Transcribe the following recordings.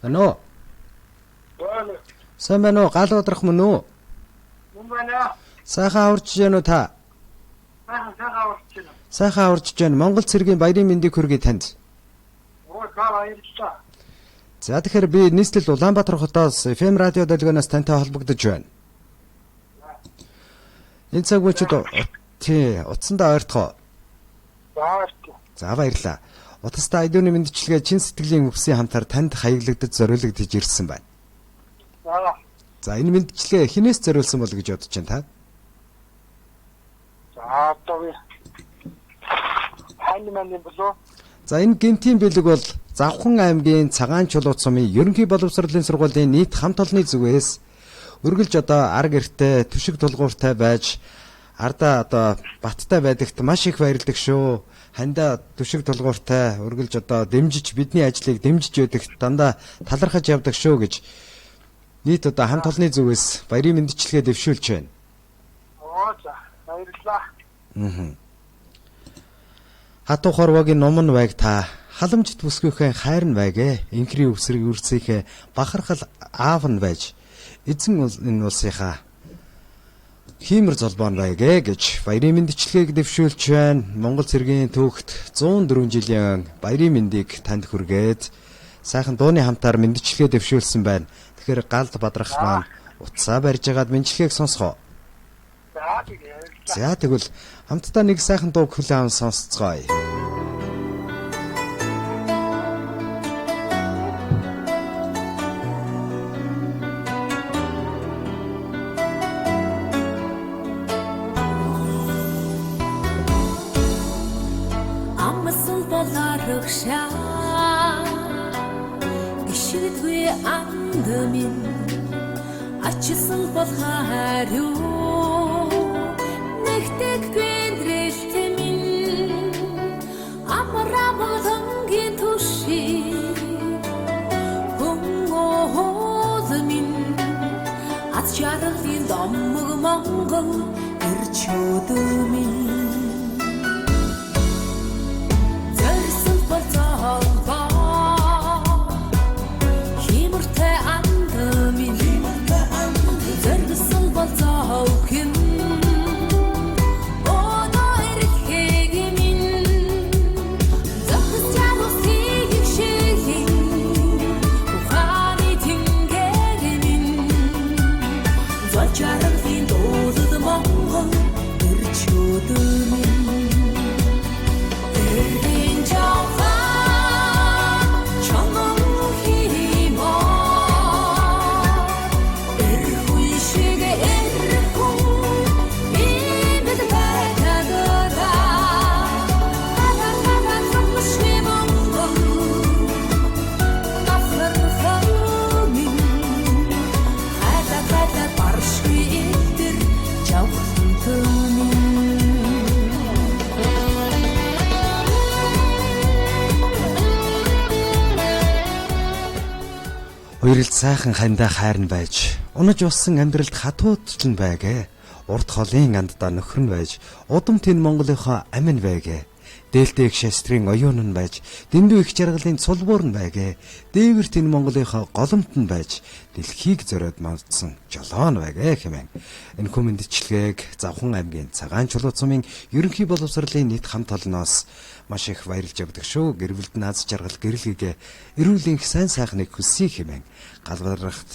Ano? Сайн байна уу? Гал удрах мөн үү? Мөн байна. Сайхан урж гэнэ үү та? Сайхан урж байна. Сайхан урж гэнэ. Монгол цэргийн баярын мэндийг хүргэе танд. Оо баярлалаа. За тэгэхээр би нийслэл Улаанбаатар хотоос FM радио долгионоос тантай холбогдож байна. Энэ цаг үечд утсандаа ойртгоо. За баярлалаа. Утастай айдууны мэндчилгээ чин сэтгэлийн өвсийн хамтаар танд хаяглагдаж зориулагдж ирсэн байна. За энэ мэндчилгээ хинээс зориулсан бол гэж бодож байна та? За одоо хань маань болов. За энэ гинтийн бэлэг бол Завхан аймгийн Цагаан чулуу сумын ерөнхий боловсролын сургуулийн нийт хамт олонны зүгээс үргэлж одоо арга гэртэй түшиг тулгууртай байж ардаа одоо баттай байдагт маш их баярлдаг шүү. Хандаа түшиг тулгууртай үргэлж одоо дэмжиж бидний ажлыг дэмжиж өгдөгт дандаа талархаж явдаг шүү гэж нийт одоо хамт олонны зүгээс баярын мэндчилгээ дэвшүүлж байна. Оо за баярлалаа. Хатуу хорвогийн номон байг та халамжт бүсгүйхэн хайрн байгэ инкри өвсрэг үрцийнхээ бахархал аав нь байж эзэн энэ улсынхаа хиймэр золбоон байгэ гэж баярын мэндчилгээг дэвшүүлж байна. Монгол цэргийн түүхт 104 жилийн баярын мэндийг танд хүргээд сайхан дууны хамтаар мэндчилгээ дэвшүүлсэн байна. Тэгэхээр галд бадрах маань утсаа барьж агаад мэндчилгээг сонсгоо. За тэгвэл хамтдаа нэг сайхан дууг хүлээн аван сонсцгоё. Гişидгүй андмин ачсан бол харюу нэгдэг гэндрэлтэмин амрамолонгийн түши хөнгөөлмин ац жаргалын домог монгол ирчөөдмин зэрсэн бол цаалба Хоёрт сайхан хандаа хайрн байж унаж уссан амьдралд хатуудлан байгэ урд холын анддаа нөхөр нь байж удам тэн Монголынхоо амин байгэ дээлтэй их шастрын оюун нь байж дэндүү их жаргалын цулбуур нь байгэ дээвэр тэн Монголынхоо голомт нь байж дэлхийг зориод мандсан жолоон байгэ хэмээн энэ хүмэндчилгээг Завхан аймгийн Цагаан чулуу сумын ерөнхий боловсролын нийт хамт олноос маш их баярлж явдаг шүү. Гэрвэлд нааз жаргал гэрэлгээ эрүүл энх сайн сайхныг хүсье хэмээн гал бадрахад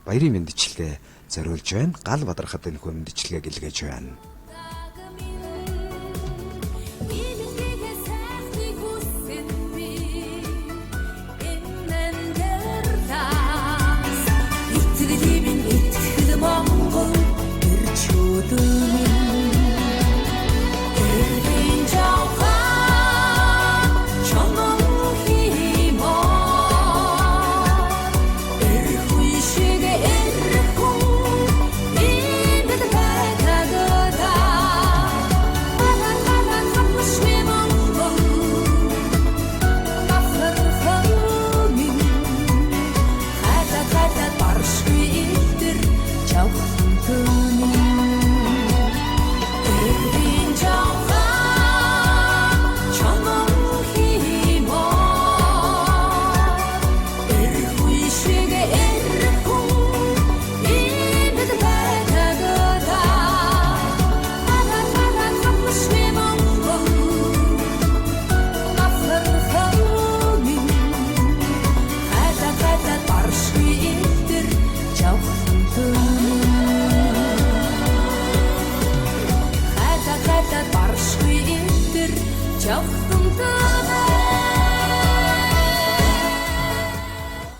баярын мэндчилгээ зориулж байна. Гал бадрахад энэ мэндчилгээг илгээж байна. Shige er ko, in the bag.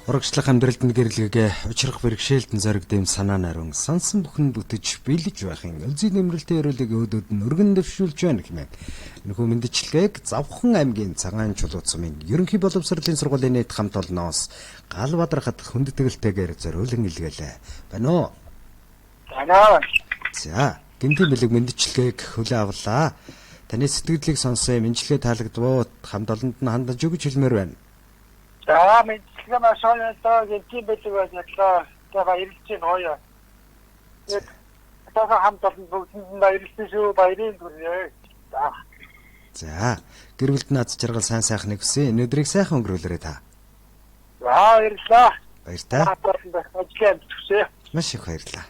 Урагшлах амьдралд нь гэрлэгээ учрах бэрхшээлтэн зориг дэм санаа нарун сонсон бүхэн бүтэж биелэж байхын өлзий нэмрэлтийн өрөөлөг өөдөд нь өргөн дэвшүүлж байна хэмээн. Энэхүү мэдчилгээг Завхан аймгийн Цагаан чулуу цумын ерөнхий боловсролын сургуулийн нийт хамт олноос гал бадрахад хүндэтгэлтэйгээр зориулан илгээлээ. Байна уу? Танаа. За, гинтийн бэлэг мэдчилгээг хүлээ авлаа. Таны сэтгэлдлийг сонссон мэдчилгээ таалагдвал хамт олонд нь хандаж өгч хэлмээр байна. За мэдээ машаалаа гинтийн бэлэг байлаа. Тэгээ ирэлцэн хойё. Яг тага хамт олон бүгдэнд нь баярлалаа шүү. Баярын төрөө. За, гэр бүлд нь аз жаргал сайн сайхныг хүсье. Өнөөдрийг сайхан өнгөрүүлээрэй та. За баярлалаа. Баяр та. Ажлын төсөө. Маш их баярлалаа.